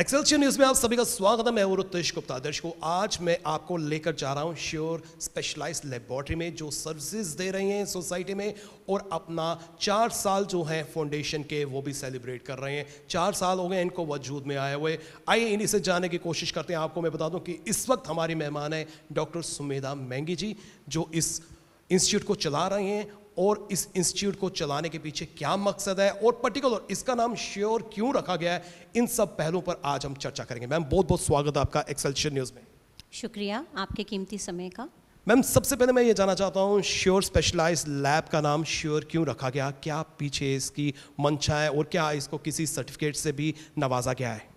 Excelsior news में आप सभी का स्वागत है। मैं हूं रुतेश गुप्ता। दर्शकों, आज मैं आपको लेकर जा रहा हूं श्योर स्पेशलाइज्ड लेबोरेटरी में, जो सर्विसेज दे रही हैं सोसाइटी में और अपना 4 साल जो है फाउंडेशन के वो भी सेलिब्रेट कर रहे हैं। 4 साल हो गए इनको वजूद में आए हुए। आइए इन्हीं से जानने की कोशिश करते हैं। आपको मैं बता दूं कि इस वक्त हमारी मेहमान है डॉक्टर सुमेधा मेंगी जी, जो इस इंस्टीट्यूट को चला रहे हैं और इस इंस्टीट्यूट को चलाने के पीछे क्या मकसद है और पर्टिकुलर इसका नाम श्योर क्यों रखा गया है, इन सब पहलुओं पर आज हम चर्चा करेंगे। मैम, बहुत बहुत स्वागत है आपका एक्सेलशियर न्यूज़ में। शुक्रिया आपके कीमती समय का। मैम, सबसे पहले मैं ये जानना चाहता हूँ, श्योर स्पेशलाइज्ड लैब का नाम श्योर क्यों रखा गया? क्या पीछे इसकी मंशा है और क्या इसको किसी सर्टिफिकेट से भी नवाजा गया है?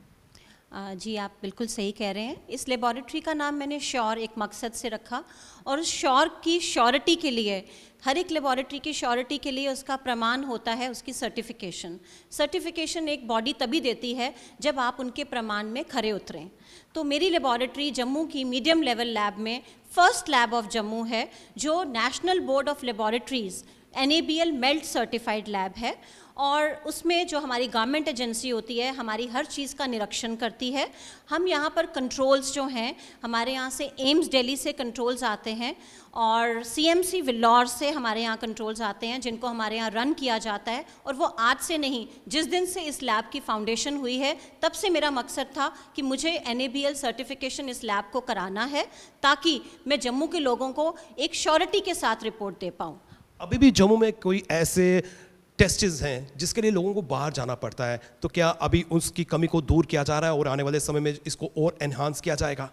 जी, आप बिल्कुल सही कह रहे हैं। इस लेबॉरेटरी का नाम मैंने श्योर एक मकसद से रखा, और उस श्योर की श्योरिटी के लिए, हर एक लेबॉरेटरी की श्योरिटी के लिए उसका प्रमाण होता है उसकी सर्टिफिकेशन। सर्टिफिकेशन एक बॉडी तभी देती है जब आप उनके प्रमाण में खरे उतरें। तो मेरी लेबॉरेटरी जम्मू की मीडियम लेवल लैब में फर्स्ट लैब ऑफ जम्मू है, जो national board of laboratories NABL मेल्ट सर्टिफाइड लैब है, और उसमें जो हमारी गवर्नमेंट एजेंसी होती है हमारी हर चीज़ का निरीक्षण करती है। हम यहाँ पर कंट्रोल्स जो हैं, हमारे यहाँ से एम्स दिल्ली से कंट्रोल्स आते हैं और CMC विल्लौर से हमारे यहाँ कंट्रोल्स आते हैं, जिनको हमारे यहाँ रन किया जाता है। और वो आज से नहीं, जिस दिन से इस लैब की फाउंडेशन हुई है तब से मेरा मकसद था कि मुझे NABL सर्टिफिकेशन इस लैब को कराना है, ताकि मैं जम्मू के लोगों को एक श्योरिटी के साथ रिपोर्ट दे पाऊँ। अभी भी जम्मू में कोई ऐसे टेस्ट्स हैं जिसके लिए लोगों को बाहर जाना पड़ता है, तो क्या अभी उसकी कमी को दूर किया जा रहा है और आने वाले समय में इसको और एनहांस किया जाएगा?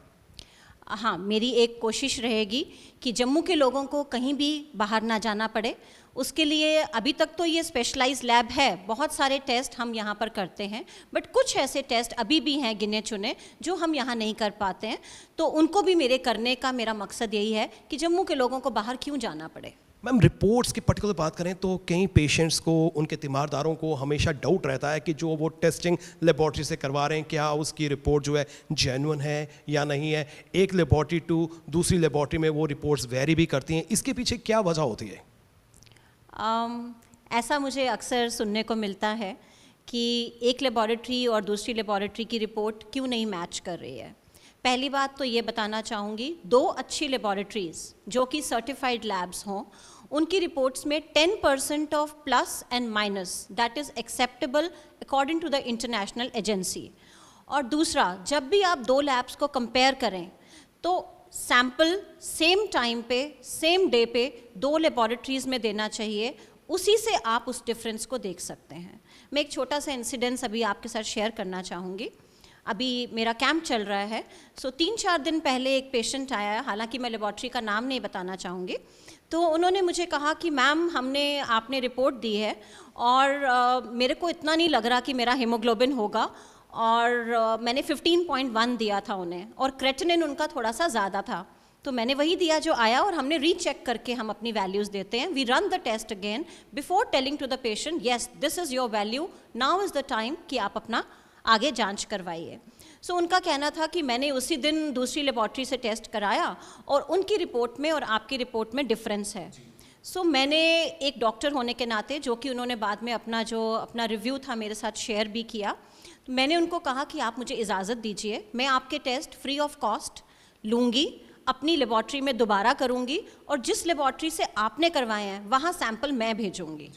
हाँ, मेरी एक कोशिश रहेगी कि जम्मू के लोगों को कहीं भी बाहर ना जाना पड़े। उसके लिए अभी तक तो ये स्पेशलाइज्ड लैब है, बहुत सारे टेस्ट हम यहाँ पर करते हैं, बट कुछ ऐसे टेस्ट अभी भी हैं गिने चुने जो हम यहाँ नहीं कर पाते हैं। तो उनको भी मेरे करने का मेरा मकसद यही है कि जम्मू के लोगों को बाहर क्यों जाना पड़े। मैम, रिपोर्ट्स की पर्टिकुलर बात करें तो कई पेशेंट्स को, उनके तीमारदारों को हमेशा डाउट रहता है कि जो वो टेस्टिंग लेबॉरेटरी से करवा रहे हैं, क्या उसकी रिपोर्ट जो है जेन्युइन है या नहीं है। एक लेबॉरेटरी टू दूसरी लेबॉरेटरी में वो रिपोर्ट्स वेरी भी करती हैं। इसके पीछे क्या वजह होती है? ऐसा मुझे अक्सर सुनने को मिलता है कि एक लेबॉरेटरी और दूसरी लेबॉरेटरी की रिपोर्ट क्यों नहीं मैच कर रही है। पहली बात तो ये बताना चाहूँगी, 2 अच्छी लेबॉरेटरीज़ जो कि सर्टिफाइड लैब्स हों, उनकी रिपोर्ट्स में 10% of plus and minus that is acceptable according to the international agency. और दूसरा, जब भी आप 2 लैब्स को कंपेयर करें तो सैंपल सेम टाइम पे, सेम डे पे 2 लेबॉरेटरीज़ में देना चाहिए। उसी से आप उस डिफरेंस को देख सकते हैं। मैं एक छोटा सा इंसिडेंस अभी आपके साथ शेयर करना चाहूँगी। अभी मेरा कैंप चल रहा है, सो 3-4 दिन पहले एक पेशेंट आया, हालांकि मैं लेबॉरेटरी का नाम नहीं बताना चाहूँगी। तो उन्होंने मुझे कहा कि मैम, आपने रिपोर्ट दी है और मेरे को इतना नहीं लग रहा कि मेरा हीमोग्लोबिन होगा, और मैंने 15.1 दिया था उन्हें, और क्रेटिनिन उनका थोड़ा सा ज़्यादा था। तो मैंने वही दिया जो आया, और हमने रीचेक करके हम अपनी वैल्यूज़ देते हैं। We run the test again before telling to the patient, yes this is your value, now is the time कि आप अपना आगे जांच करवाइए। सो उनका कहना था कि मैंने उसी दिन दूसरी लेबॉरेटरी से टेस्ट कराया और उनकी रिपोर्ट में और आपकी रिपोर्ट में डिफरेंस है। सो मैंने एक डॉक्टर होने के नाते, जो कि उन्होंने बाद में अपना रिव्यू था मेरे साथ शेयर भी किया, तो मैंने उनको कहा कि आप मुझे इजाज़त दीजिए, मैं आपके टेस्ट फ्री ऑफ कॉस्ट लूँगी, अपनी लेबॉरेटरी में दोबारा करूँगी, और जिस लेबॉरेटरी से आपने करवाए हैं वहाँ सैंपल मैं भेजूँगी।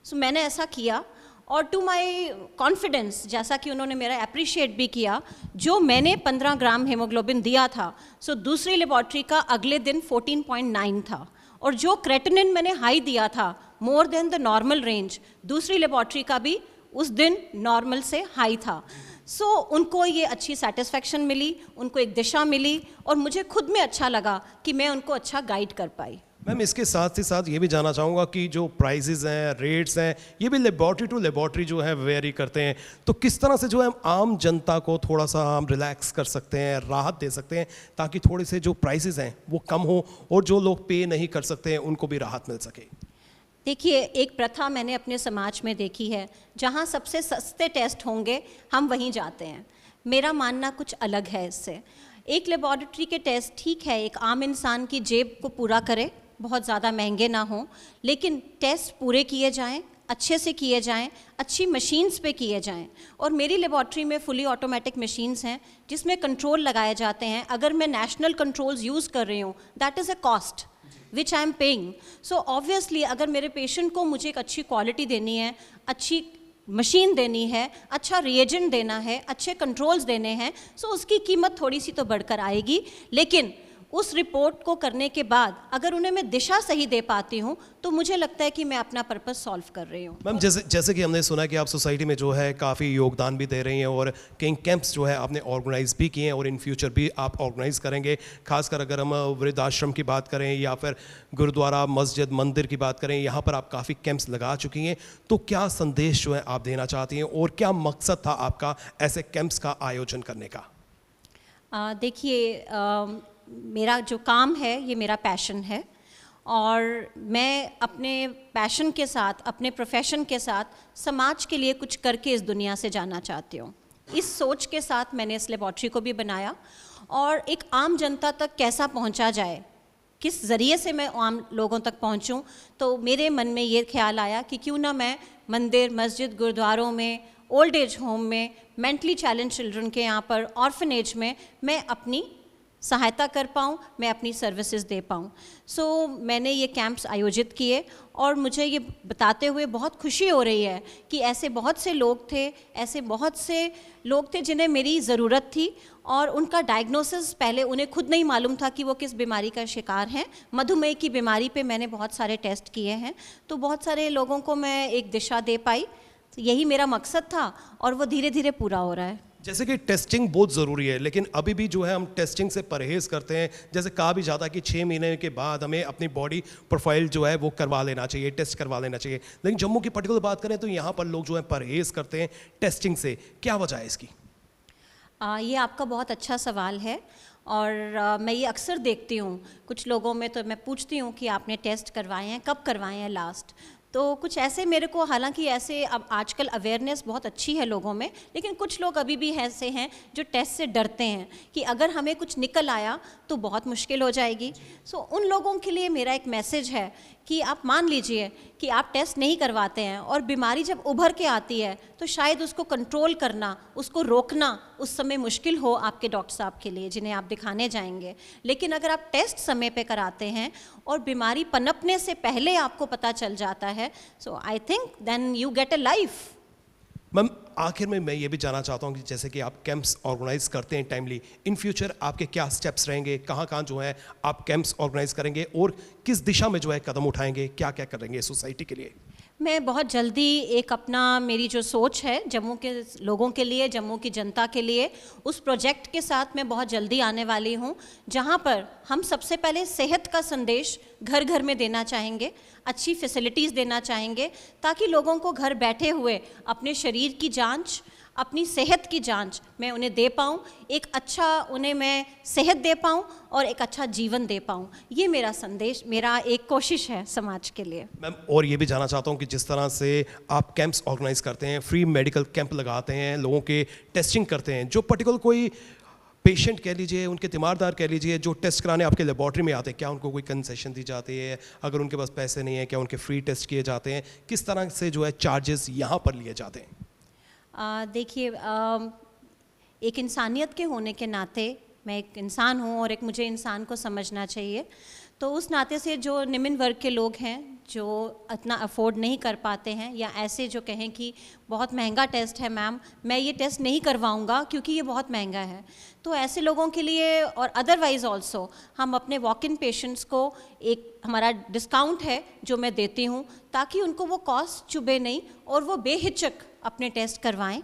सो मैंने ऐसा किया, और टू माई कॉन्फिडेंस, जैसा कि उन्होंने मेरा अप्रिशिएट भी किया, जो मैंने 15 ग्राम हीमोग्लोबिन दिया था, सो दूसरी लेबॉरेटरी का अगले दिन 14.9 था, और जो क्रेटिनिन मैंने हाई दिया था, more than the normal range, दूसरी लेबॉरेटरी का भी उस दिन नॉर्मल से हाई था। सो उनको ये अच्छी सेटिस्फैक्शन मिली, उनको एक दिशा मिली, और मुझे खुद में अच्छा लगा कि मैं उनको अच्छा गाइड कर पाई। मैम, इसके साथ ही साथ ये भी जानना चाहूँगा कि जो प्राइजेज़ हैं, रेट्स हैं, ये भी लेबॉरेटरी टू लेबॉरेटरी जो है वेरी करते हैं, तो किस तरह से जो है आम जनता को थोड़ा सा हम रिलैक्स कर सकते हैं, राहत दे सकते हैं, ताकि थोड़े से जो प्राइसेज़ हैं वो कम हो और जो लोग पे नहीं कर सकते हैं उनको भी राहत मिल सके? देखिए, एक प्रथा मैंने अपने समाज में देखी है, जहाँ सबसे सस्ते टेस्ट होंगे हम वहीं जाते हैं। मेरा मानना कुछ अलग है इससे। एक लेबॉरेटरी के टेस्ट ठीक है, एक आम इंसान की जेब को पूरा करे, बहुत ज़्यादा महंगे ना हों, लेकिन टेस्ट पूरे किए जाएं, अच्छे से किए जाएं, अच्छी मशीन्स पे किए जाएं। और मेरी लेबॉर्ट्री में फुली ऑटोमेटिक मशीन्स हैं जिसमें कंट्रोल लगाए जाते हैं। अगर मैं नेशनल कंट्रोल्स यूज़ कर रही हूँ, that is a cost which I am paying. So obviously अगर मेरे पेशेंट को मुझे एक अच्छी क्वालिटी देनी है, अच्छी मशीन देनी है, अच्छा रिएजेंट देना है, अच्छे कंट्रोल्स देने हैं, सो उसकी कीमत थोड़ी सी तो बढ़कर आएगी। लेकिन उस रिपोर्ट को करने के बाद अगर उन्हें मैं दिशा सही दे पाती हूँ तो मुझे लगता है कि मैं अपना पर्पस सॉल्व कर रही हूँ। मैम जैसे कि हमने सुना कि आप सोसाइटी में जो है काफ़ी योगदान भी दे रही हैं और कई कैंप्स जो है आपने ऑर्गेनाइज भी किए हैं और इन फ्यूचर भी आप ऑर्गेनाइज करेंगे। खासकर अगर हम वृद्धाश्रम की बात करें या फिर गुरुद्वारा, मस्जिद, मंदिर की बात करें, यहाँ पर आप काफ़ी कैंप्स लगा चुकी हैं। तो क्या संदेश जो है आप देना चाहती हैं और क्या मकसद था आपका ऐसे कैंप्स का आयोजन करने का? देखिए, मेरा जो काम है ये मेरा पैशन है और मैं अपने पैशन के साथ, अपने प्रोफेशन के साथ समाज के लिए कुछ करके इस दुनिया से जाना चाहती हूँ। इस सोच के साथ मैंने इस लेबॉर्ट्री को भी बनाया और एक आम जनता तक कैसा पहुँचा जाए, किस ज़रिए से मैं आम लोगों तक पहुँचूँ, तो मेरे मन में ये ख्याल आया कि क्यों ना मैं मंदिर, मस्जिद, गुरुद्वारों में, ओल्ड एज होम में, मेंटली चैलेंज चिल्ड्रन के यहाँ पर, ऑर्फनेज में मैं अपनी सहायता कर पाऊँ, मैं अपनी सर्विसेज दे पाऊँ। सो मैंने ये कैंप्स आयोजित किए और मुझे ये बताते हुए बहुत खुशी हो रही है कि ऐसे बहुत से लोग थे जिन्हें मेरी ज़रूरत थी और उनका डायग्नोसिस पहले उन्हें खुद नहीं मालूम था कि वो किस बीमारी का शिकार हैं। मधुमेह की बीमारी पे मैंने बहुत सारे टेस्ट किए हैं, तो बहुत सारे लोगों को मैं एक दिशा दे पाई। तो यही मेरा मकसद था और वो धीरे धीरे पूरा हो रहा है। जैसे कि टेस्टिंग बहुत ज़रूरी है, लेकिन अभी भी जो है हम टेस्टिंग से परहेज़ करते हैं। जैसे कहा भी जाता है कि 6 महीने के बाद हमें अपनी बॉडी प्रोफाइल जो है वो करवा लेना चाहिए, टेस्ट करवा लेना चाहिए। लेकिन जम्मू की पर्टिकुलर बात करें तो यहाँ पर लोग जो है परहेज़ करते हैं टेस्टिंग से। क्या वजह है इसकी? ये आपका बहुत अच्छा सवाल है और मैं ये अक्सर देखती हूँ कुछ लोगों में। तो मैं पूछती हूँ कि आपने टेस्ट करवाए हैं, कब करवाए हैं लास्ट? तो कुछ ऐसे मेरे को, हालांकि ऐसे अब आजकल अवेयरनेस बहुत अच्छी है लोगों में, लेकिन कुछ लोग अभी भी ऐसे हैं जो टेस्ट से डरते हैं कि अगर हमें कुछ निकल आया तो बहुत मुश्किल हो जाएगी। सो उन लोगों के लिए मेरा एक मैसेज है कि आप मान लीजिए कि आप टेस्ट नहीं करवाते हैं और बीमारी जब उभर के आती है तो शायद उसको कंट्रोल करना, उसको रोकना उस समय मुश्किल हो आपके डॉक्टर साहब के लिए जिन्हें आप दिखाने जाएंगे। लेकिन अगर आप टेस्ट समय पे कराते हैं और बीमारी पनपने से पहले आपको पता चल जाता है, so I think then you get a life. Ma'am आखिर में मैं ये भी जानना चाहता हूँ कि जैसे कि आप कैंप्स ऑर्गेनाइज करते हैं टाइमली, इन फ्यूचर आपके क्या स्टेप्स रहेंगे, कहाँ कहाँ जो है आप कैंप्स ऑर्गेनाइज करेंगे और किस दिशा में जो है कदम उठाएंगे, क्या क्या करेंगे सोसाइटी के लिए? मैं बहुत जल्दी एक अपना, मेरी जो सोच है जम्मू के लोगों के लिए, जम्मू की जनता के लिए, उस प्रोजेक्ट के साथ मैं बहुत जल्दी आने वाली हूँ जहाँ पर हम सबसे पहले सेहत का संदेश घर घर में देना चाहेंगे, अच्छी फैसिलिटीज़ देना चाहेंगे ताकि लोगों को घर बैठे हुए अपने शरीर की जांच, अपनी सेहत की जांच मैं उन्हें दे पाऊँ, एक अच्छा उन्हें मैं सेहत दे पाऊँ और एक अच्छा जीवन दे पाऊँ। ये मेरा संदेश, मेरा एक कोशिश है समाज के लिए। मैम और ये भी जानना चाहता हूँ कि जिस तरह से आप कैंप्स ऑर्गेनाइज करते हैं, फ्री मेडिकल कैंप लगाते हैं, लोगों के टेस्टिंग करते हैं, जो पर्टिकुलर कोई पेशेंट कह लीजिए, उनके तीमारदार कह लीजिए, जो टेस्ट कराने आपके लेबॉर्ट्री में आते हैं, क्या उनको कोई कंसेशन दी जाती है? अगर उनके पास पैसे नहीं है, क्या उनके फ्री टेस्ट किए जाते हैं? किस तरह से जो है चार्जेस यहाँ पर लिए जाते हैं? देखिए, एक इंसानियत के होने के नाते, मैं एक इंसान हूँ और एक मुझे इंसान को समझना चाहिए, तो उस नाते से जो निम्न वर्ग के लोग हैं जो इतना अफोर्ड नहीं कर पाते हैं या ऐसे जो कहें कि बहुत महंगा टेस्ट है मैम, मैं ये टेस्ट नहीं करवाऊंगा क्योंकि ये बहुत महंगा है, तो ऐसे लोगों के लिए और अदरवाइज़ ऑल्सो हम अपने वॉक इन पेशेंट्स को एक हमारा डिस्काउंट है जो मैं देती हूँ ताकि उनको वो कॉस्ट चुभे नहीं और वो बेहिचक अपने टेस्ट करवाएं।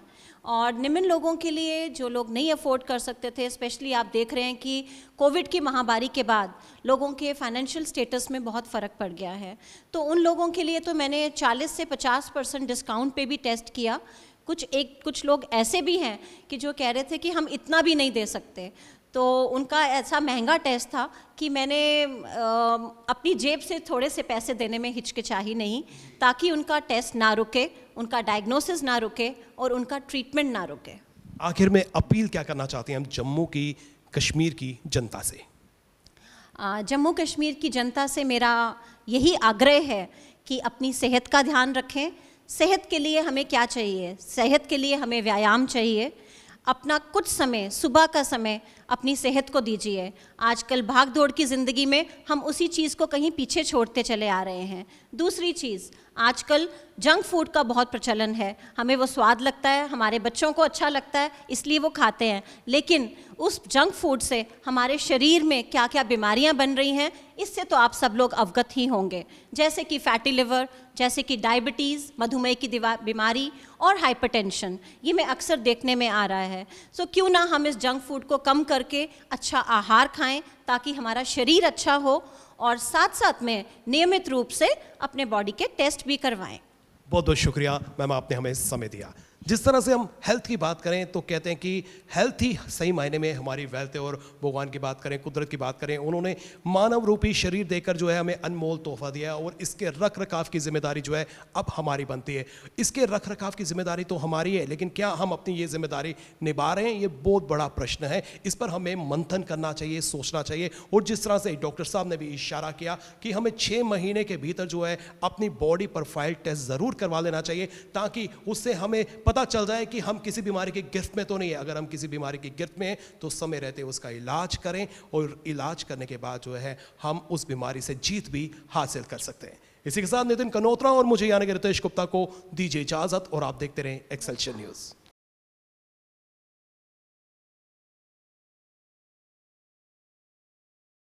और निम्न लोगों के लिए, जो लोग नहीं अफोर्ड कर सकते थे, स्पेशली आप देख रहे हैं कि कोविड की महामारी के बाद लोगों के फाइनेंशियल स्टेटस में बहुत फ़र्क पड़ गया है, तो उन लोगों के लिए तो मैंने 40 से 50% डिस्काउंट पे भी टेस्ट किया। कुछ लोग ऐसे भी हैं कि जो कह रहे थे कि हम इतना भी नहीं दे सकते, तो उनका ऐसा महंगा टेस्ट था कि मैंने अपनी जेब से थोड़े से पैसे देने में हिचकिचाही नहीं ताकि उनका टेस्ट ना रुके, उनका डायग्नोसिस ना रुके और उनका ट्रीटमेंट ना रुके। आखिर में अपील क्या करना चाहते हैं हम जम्मू की, कश्मीर की जनता से? जम्मू कश्मीर की जनता से मेरा यही आग्रह है कि अपनी सेहत का ध्यान रखें, सेहत के लिए हमें क्या चाहिए? सेहत के लिए हमें व्यायाम चाहिए। अपना कुछ समय, सुबह का समय अपनी सेहत को दीजिए। आजकल भाग दौड़ की ज़िंदगी में हम उसी चीज़ को कहीं पीछे छोड़ते चले आ रहे हैं। दूसरी चीज़, आजकल जंक फूड का बहुत प्रचलन है। हमें वो स्वाद लगता है, हमारे बच्चों को अच्छा लगता है, इसलिए वो खाते हैं। लेकिन उस जंक फूड से हमारे शरीर में क्या क्या बीमारियां बन रही हैं, इससे तो आप सब लोग अवगत ही होंगे। जैसे कि फैटी लिवर, जैसे कि डायबिटीज़, मधुमेह की बीमारी और हाइपरटेंशन, ये मैं अक्सर देखने में आ रहा है। सो क्यों ना हम इस जंक फूड को कम करके अच्छा आहार खाएं, ताकि हमारा शरीर अच्छा हो, और साथ साथ में नियमित रूप से अपने बॉडी के टेस्ट भी करवाएं। बहुत बहुत शुक्रिया मैम, आपने हमें समय दिया। जिस तरह से हम हेल्थ की बात करें तो कहते हैं कि हेल्थ ही सही मायने में हमारी वेल्थ है। और भगवान की बात करें, कुदरत की बात करें, उन्होंने मानव रूपी शरीर देकर जो है हमें अनमोल तोहफा दिया है, और इसके रख रखाव की जिम्मेदारी जो है अब हमारी बनती है। इसके रख रखाव की जिम्मेदारी तो हमारी है, लेकिन क्या हम अपनी ये जिम्मेदारी निभा रहे हैं, ये बहुत बड़ा प्रश्न है। इस पर हमें मंथन करना चाहिए, सोचना चाहिए। और जिस तरह से डॉक्टर साहब ने भी इशारा किया कि हमें 6 महीने के भीतर जो है अपनी बॉडी प्रोफाइल टेस्ट ज़रूर करवा लेना चाहिए, ताकि उससे हमें पता चल जाए कि हम किसी बीमारी की गिरफ्त में तो नहीं है। अगर हम किसी बीमारी की गिरफ्त में हैं तो समय रहते उसका इलाज करें, और इलाज करने के बाद जो है हम उस बीमारी से जीत भी हासिल कर सकते हैं। इसी के साथ नितिन कनोत्रा और मुझे यानी कि रितेश गुप्ता को दीजिए इजाजत, और आप देखते रहें एक्सेलशियर न्यूज़।